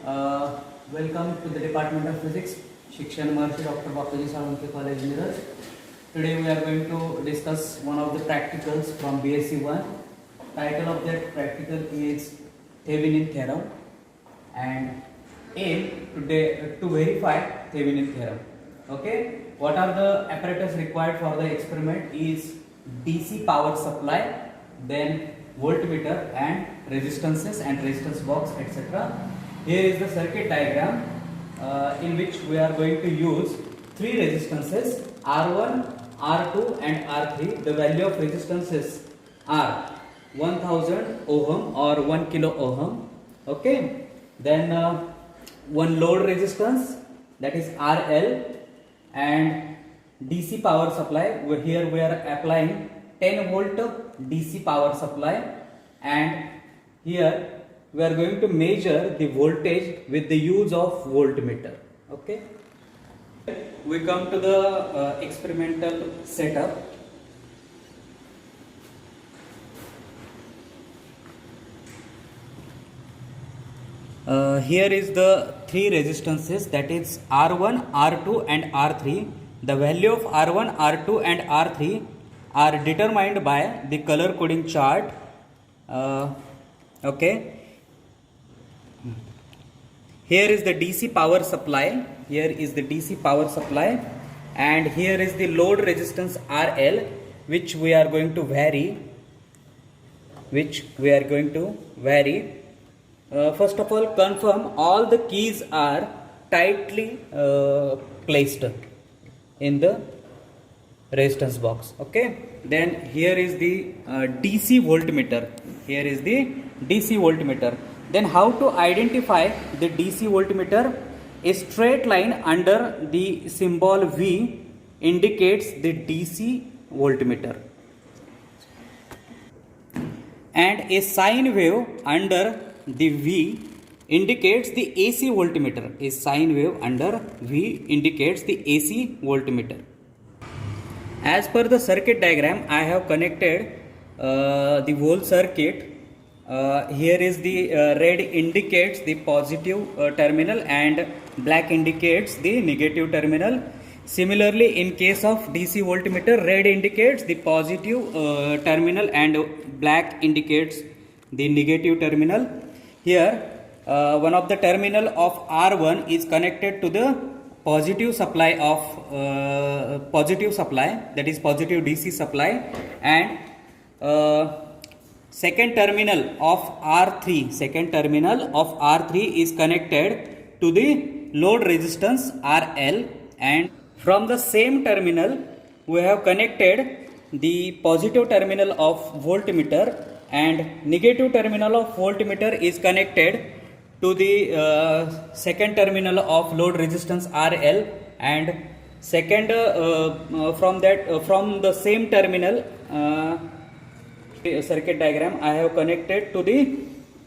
Welcome to the Department of Physics, Shikshan Maharshi Dr. Bappaji Salwanke College, Miraj. Today we are going to discuss one of the practicals from BSc 1. Title of that practical is Thevenin theorem and aim to verify Thevenin theorem. Okay, what are the apparatus required for the experiment is DC power supply, then voltmeter and resistances and resistance box, etc. Here is the circuit diagram in which we are going to use three resistances R1, R2 and R3. The value of resistances are 1000 ohm or 1 kilo ohm. Okay, then one load resistance, that is RL, and DC power supply. Here we are applying 10 volt DC power supply, and here we are going to measure the voltage with the use of voltmeter. Okay, we come to the experimental setup. Here is the three resistances, that is R1, R2 and R3. The value of R1, R2 and R3 are determined by the color coding chart. Okay. Here is the DC power supply. Here is the DC power supply, and here is the load resistance RL, which we are going to vary. First of all, confirm all the keys are tightly placed in the resistance box. Okay, then here is the DC voltmeter. Then how to identify the DC voltmeter? A straight line under the symbol V indicates the DC voltmeter, and a sine wave under the V indicates the AC voltmeter. A sine wave under V indicates the AC voltmeter. As per the circuit diagram, I have connected the whole circuit. Here is the red indicates the positive terminal and black indicates the negative terminal. Similarly, in case of DC voltmeter, red indicates the positive terminal and black indicates the negative terminal. Here, one of the terminal of R1 is connected to the positive supply, that is positive DC supply, and second terminal of R3 is connected to the load resistance RL, and from the same terminal we have connected the positive terminal of voltmeter, and negative terminal of voltmeter is connected to the second terminal of load resistance RL, and second from the same terminal circuit diagram I have connected to the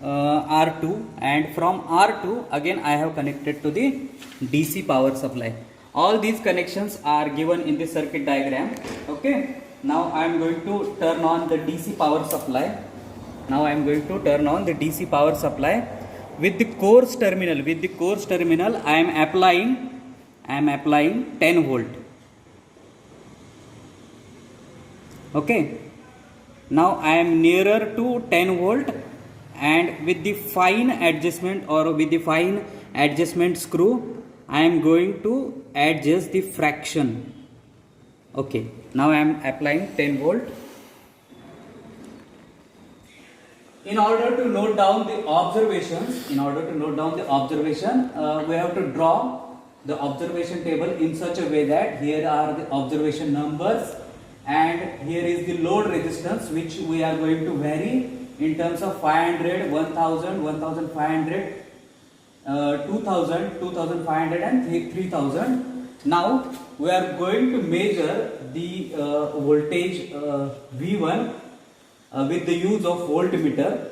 R2, and from R2 again I have connected to the DC power supply. All these connections are given in the circuit diagram. Okay, now I am going to turn on the DC power supply. With the coarse terminal, I am applying 10 volt. Okay, now I am nearer to 10 volt, and with the fine adjustment screw I am going to adjust the fraction. Okay, now I am applying 10 volt. In order to note down the observations, we have to draw the observation table in such a way that here are the observation numbers, and here is the load resistance which we are going to vary in terms of 500, 1000, 1500, 2000, 2500 and 3000. Now we are going to measure the voltage V1 with the use of voltmeter.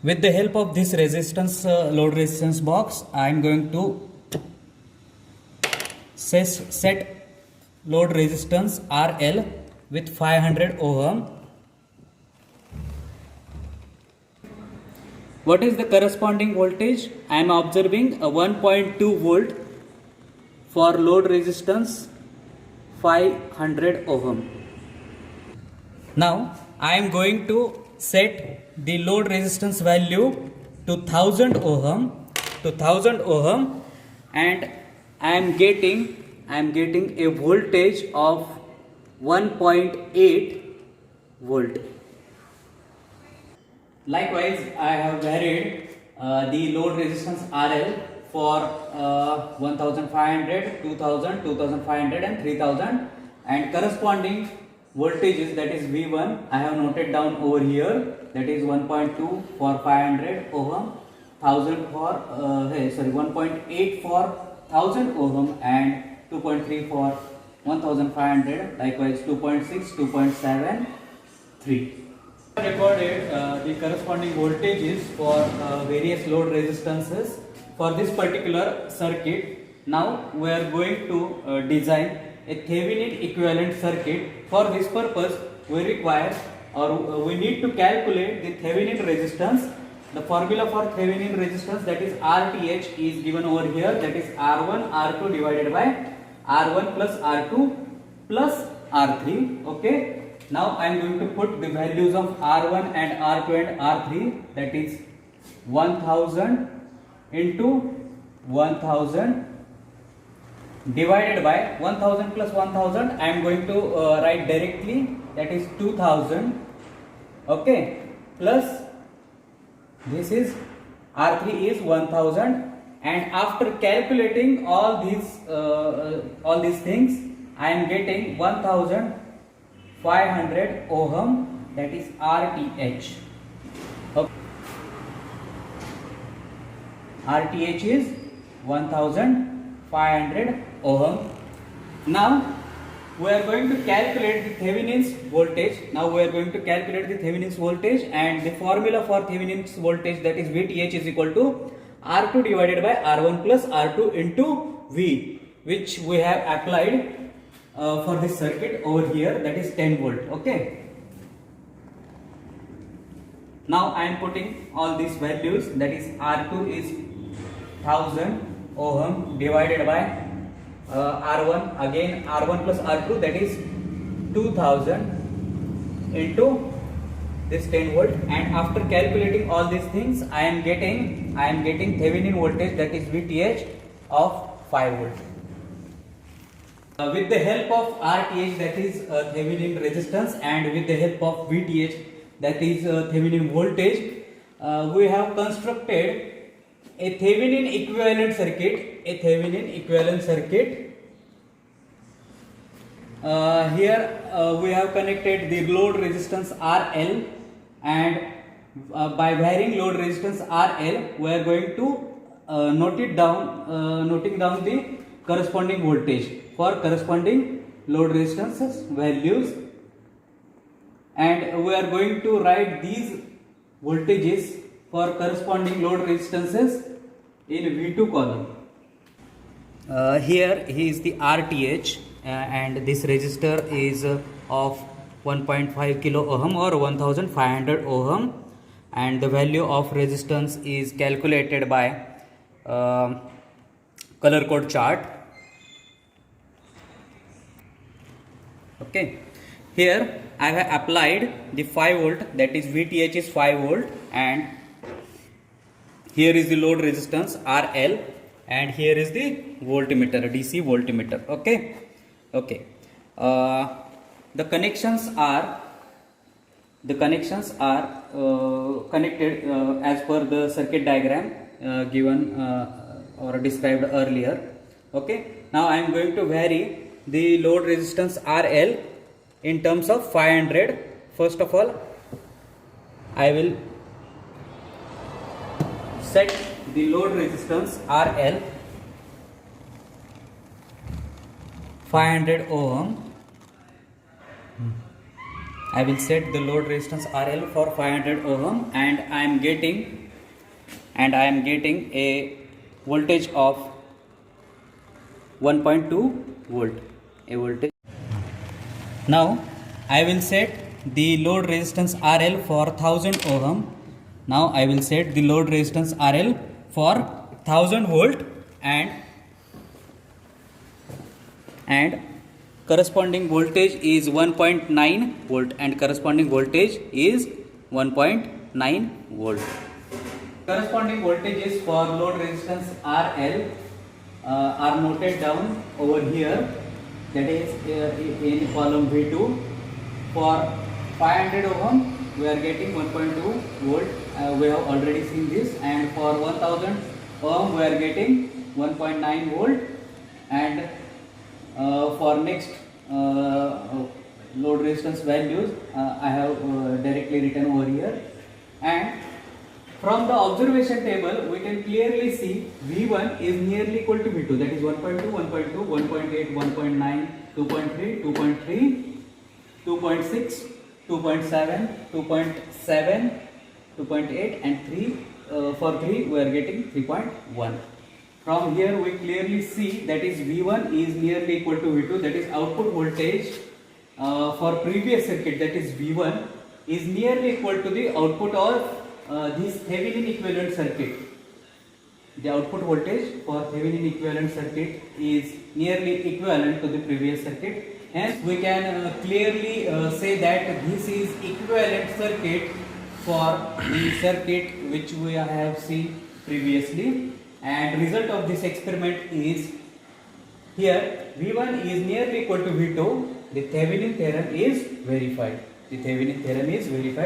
With the help of this load resistance box, I am going to set load resistance RL with 500 ohm. What is the corresponding voltage? I am observing a 1.2 volt for load resistance 500 ohm. Now I am going to set the load resistance value to 1000 ohm, and I am getting a voltage of 1.8 volt. Likewise, I have varied the load resistance RL for 1500, 2000, 2500 and 3000, and corresponding voltages, that is V1, I have noted down over here, that is 1.2 for 500 ohm, 1000 for 1.8 for 1000 ohm and 2.3 for 1500, likewise 2.6, 2.7, 3. Recorded the corresponding voltages for various load resistances for this particular circuit. Now we are going to design a Thevenin equivalent circuit. For this purpose we require, or we need to calculate the Thevenin resistance. The formula for Thevenin resistance, that is RTH, is given over here, that is R1 R2 divided by R1 plus R2 plus R3. Okay. Now I am going to put the values of R1 and R2 and R3, that is 1000 into 1000 divided by 1000 plus 1000. I am going to write directly, that is 2000. Okay, plus this is R3 is 1000, and after calculating all these things, I am getting 1500 ohm, that is RTH. Okay. RTH is 1500 ohm. Now we are going to calculate the Thevenin's voltage. And the formula for Thevenin's voltage, that is VTH, is equal to R2 divided by R1 plus R2 into V, which we have applied for this circuit over here, that is 10 volt. Okay. Now I am putting all these values, that is R2 is 1000 ohm divided by R1, again R1 plus R2, that is 2000 into this 10 volt, and after calculating all these things, I am getting Thevenin voltage, that is VTH, of 5 volt. With the help of RTH, that is Thevenin resistance, and with the help of VTH, that is Thevenin voltage, we have constructed a Thevenin equivalent circuit. Here we have connected the load resistance RL, and by varying load resistance RL, we are going to noting down the corresponding voltage for corresponding load resistance values, and we are going to write these voltages for corresponding load resistances in V2 column. Here is the RTH, and this resistor is of 1.5 kilo ohm or 1500 ohm, and the value of resistance is calculated by color code chart. Okay, here I have applied the 5 volt, that is VTH is 5 volt, and here is the load resistance RL, and here is the voltmeter, DC voltmeter. Okay. The connections are connected as per the circuit diagram given or described earlier. Okay. Now I am going to vary the load resistance RL in terms of 500. First of all, I will set the load resistance RL 500 ohm. I will set the load resistance RL for 500 ohm, and I am getting a voltage of 1.2 volt. A voltage. Now I will set the load resistance RL for 1000 ohm Now I will set the load resistance RL for 1000 volt and corresponding voltage is 1.9 volt and corresponding voltage is 1.9 volt. Corresponding voltages for load resistance RL are noted down over here, that is in column V2. For 500 ohm we are getting 1.2 volt, we have already seen this, and for 1000 ohm we are getting 1.9 volt, and for next load resistance values I have directly written over here. And from the observation table we can clearly see V1 is nearly equal to V2, that is 1.2, 1.2, 1.8, 1.9, 2.3, 2.3, 2.6, 2.7, 2.7, 2.8 and 3. For 3 we are getting 3.1. From here we clearly see that is V1 is nearly equal to V2, that is output voltage for previous circuit, that is V1 is nearly equal to the output of this Thevenin equivalent circuit. The output voltage for Thevenin equivalent circuit is nearly equivalent to the previous circuit. Hence we can clearly say that this is equivalent circuit for the circuit which we have seen previously. And result of this experiment is here V1 is nearly equal to V2. The Thevenin theorem is verified. The Thevenin theorem is verified.